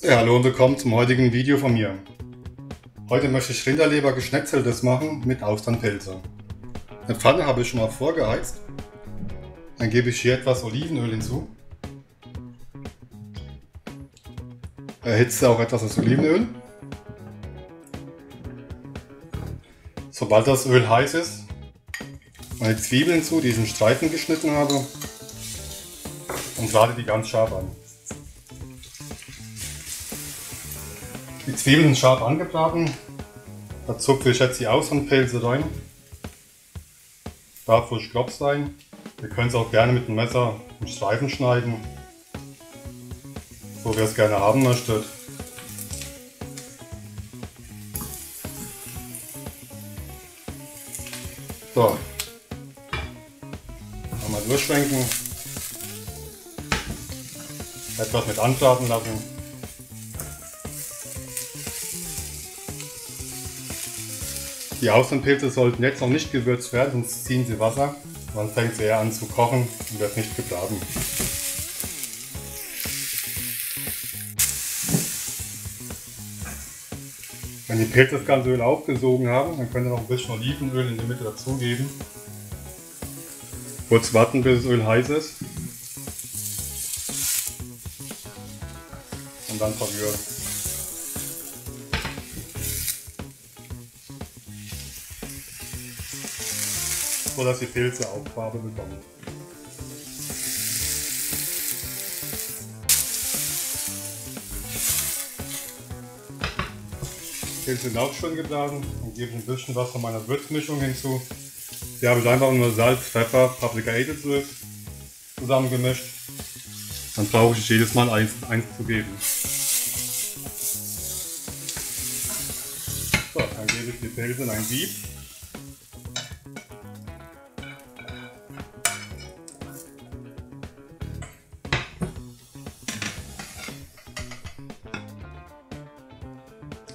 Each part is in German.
Ja, hallo und willkommen zum heutigen Video von mir. Heute möchte ich Rinderleber Geschnetzeltes machen mit Austernpilze. Eine Pfanne habe ich schon mal vorgeheizt. Dann gebe ich hier etwas Olivenöl hinzu. Erhitze auch etwas das Olivenöl. Sobald das Öl heiß ist, meine Zwiebeln hinzu, die ich in Streifen geschnitten habe, und brate die ganz scharf an. Die Zwiebeln sind scharf angebraten. Da zupfe ich jetzt die Austernpilze rein. Darf ruhig grob sein. Ihr könnt es auch gerne mit dem Messer in Streifen schneiden, so wie ihr es gerne haben möchtet. So, einmal durchschwenken, etwas mit anbraten lassen. Die Austernpilze sollten jetzt noch nicht gewürzt werden, sonst ziehen sie Wasser. Dann fängt sie eher an zu kochen und wird nicht gebraten. Wenn die Pilze das ganze Öl aufgesogen haben, dann könnt ihr noch ein bisschen Olivenöl in die Mitte dazugeben. Kurz warten, bis das Öl heiß ist. Und dann verrühren. So dass die Pilze auch Farbe bekommen. Die Pilze sind auch schon gebraten und gebe ein bisschen was von meiner Würzmischung hinzu. Hier habe ich einfach nur Salz, Pfeffer, Paprika, Edelöl zusammengemischt. Dann brauche ich jedes Mal eins zu geben. So, dann gebe ich die Pilze in ein Sieb.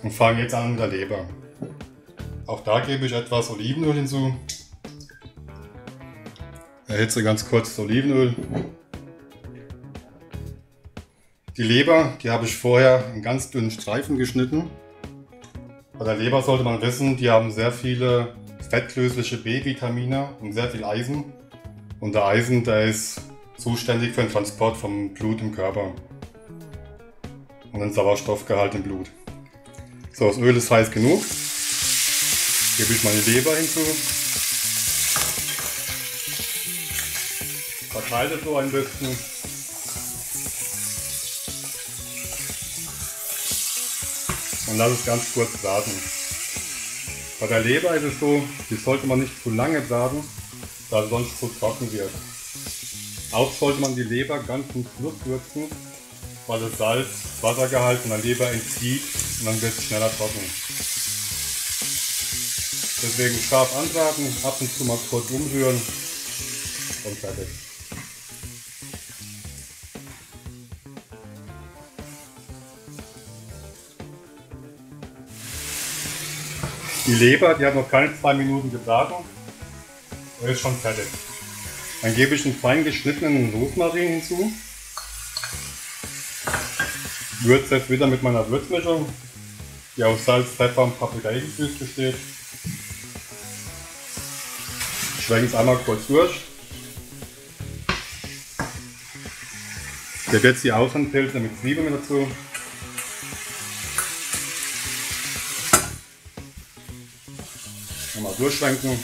Und fange jetzt an mit der Leber. Auch da gebe ich etwas Olivenöl hinzu. Erhitze ganz kurz das Olivenöl. Die Leber, die habe ich vorher in ganz dünnen Streifen geschnitten. Bei der Leber sollte man wissen, die haben sehr viele fettlösliche B-Vitamine und sehr viel Eisen. Und der Eisen, der ist zuständig für den Transport vom Blut im Körper und den Sauerstoffgehalt im Blut. So, das Öl ist heiß genug. Gebe ich meine Leber hinzu. Verteile so ein bisschen. Und lasse es ganz kurz braten. Bei der Leber ist es so, die sollte man nicht zu lange braten, da sie sonst zu trocken wird. Auch sollte man die Leber ganz zum Schluss würzen, weil das Salz Wassergehalt von der Leber entzieht und dann wird es schneller trocken. Deswegen scharf anbraten, ab und zu mal kurz umrühren und fertig. Die Leber, die hat noch keine 2 Minuten gebraten und ist schon fertig. Dann gebe ich einen fein geschnittenen Rosmarin hinzu. Würze jetzt wieder mit meiner Würzmischung, die aus Salz, Pfeffer und Paprika besteht. Schwenke es einmal kurz durch. Ich gebe jetzt die Austernpilze mit Zwiebeln mit dazu. Nochmal durchschwenken,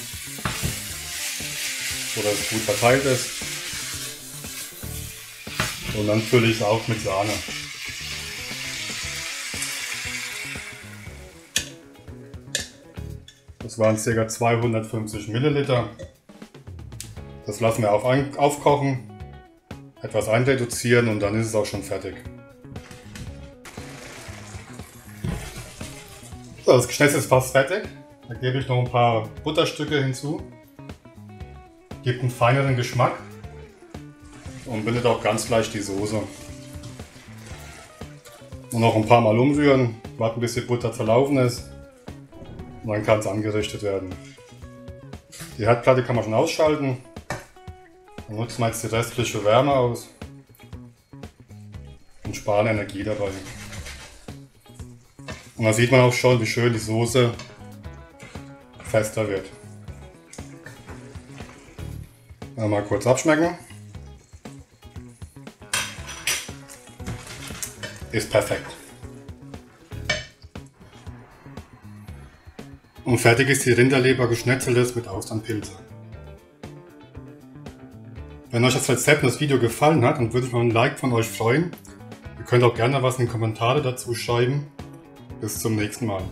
so dass es gut verteilt ist. Und dann fülle ich es auf mit Sahne. Das waren ca. 250 Milliliter. Das lassen wir aufkochen, etwas einreduzieren und dann ist es auch schon fertig. So, das Geschnetzel ist fast fertig. Da gebe ich noch ein paar Butterstücke hinzu. Gibt einen feineren Geschmack und bindet auch ganz leicht die Soße. Und noch ein paar Mal umrühren, warten bis die Butter zerlaufen ist. Und dann kann es angerichtet werden. Die Herdplatte kann man schon ausschalten. Dann nutzen wir jetzt die restliche Wärme aus und sparen Energie dabei. Und da sieht man auch schon, wie schön die Soße fester wird. Mal kurz abschmecken. Ist perfekt. Und fertig ist die Rinderleber geschnetzeltes mit Austernpilze. Wenn euch das Rezept und das Video gefallen hat, dann würde ich mir ein Like von euch freuen. Ihr könnt auch gerne was in die Kommentare dazu schreiben. Bis zum nächsten Mal.